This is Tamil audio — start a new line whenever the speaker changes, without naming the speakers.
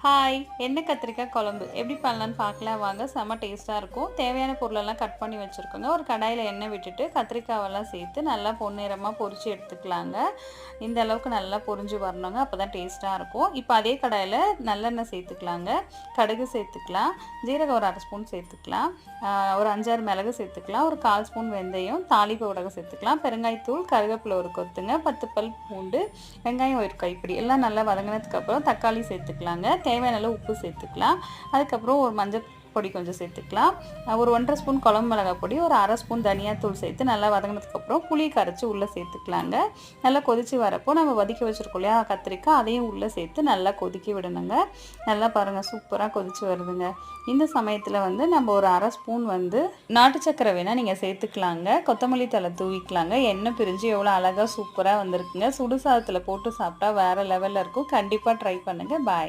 ஹாய்! எண்ணெய் கத்திரிக்காய் குழம்பு எப்படி பண்ணலான்னு பார்க்கலாம் வாங்க. செம்ம டேஸ்ட்டாக இருக்கும். தேவையான பொருளெல்லாம் கட் பண்ணி வச்சுருக்கோங்க. ஒரு கடாயில் எண்ணெய் விட்டுட்டு கத்திரிக்காவெல்லாம் சேர்த்து நல்லா பொன்னிறமாக பொரித்து எடுத்துக்கலாங்க. இந்த அளவுக்கு நல்லா பொரிஞ்சு வரணுங்க. அப்போ தான் டேஸ்ட்டாக இருக்கும். இப்போ அதே கடாயில் நல்லெண்ணெய் சேர்த்துக்கலாங்க. கடுகு சேர்த்துக்கலாம். ஜீரகம் ஒரு 1/2 ஸ்பூன் சேர்த்துக்கலாம். ஒரு 5-6 மிளகு சேர்த்துக்கலாம். ஒரு 1/4 ஸ்பூன் வெந்தயம், தாளிப்பு வடகம் சேர்த்துக்கலாம். பெருங்காயத்தூள், கருவேப்பிலை ஒரு கொத்துங்க, 10 பல் பூண்டு, வெங்காயம் ஒரு கைப்பிடி எல்லாம் நல்லா வதங்கினதுக்கப்புறம் தக்காளி சேர்த்துக்கலாங்க. தேவையான அளவு உப்பு சேர்த்துக்கலாம். அதுக்கப்புறம் ஒரு மஞ்சள் பொடி கொஞ்சம் சேர்த்துக்கலாம். ஒரு 1/2 ஸ்பூன் குழம்பு மிளகாய் பொடி, ஒரு 1/2 ஸ்பூன் தனியாத்தூள் சேர்த்து நல்லா வதங்கினதுக்கப்புறம் புளி கரைச்சி உள்ளே சேர்த்துக்கலாங்க. நல்லா கொதித்து வரப்போ நம்ம வதக்கி வச்சுருக்கோம் இல்லையா கத்திரிக்காய், அதையும் உள்ளே சேர்த்து நல்லா கொதிக்க விடணுங்க. நல்லா பாருங்கள், சூப்பராக கொதித்து வருதுங்க. இந்த சமயத்தில் நம்ம ஒரு 1/2 ஸ்பூன் நாட்டு சக்கரை வேணால் நீங்கள் சேர்த்துக்கலாங்க. கொத்தமல்லி தழை தூவிக்கலாங்க. எண்ணெய் பிரிஞ்சு எவ்வளோ அழகாக சூப்பராக வந்திருக்குங்க. சுடு சாதத்தில் போட்டு சாப்பிட்டா வேறு லெவலில் இருக்கும். கண்டிப்பாக ட்ரை பண்ணுங்கள். பாய்.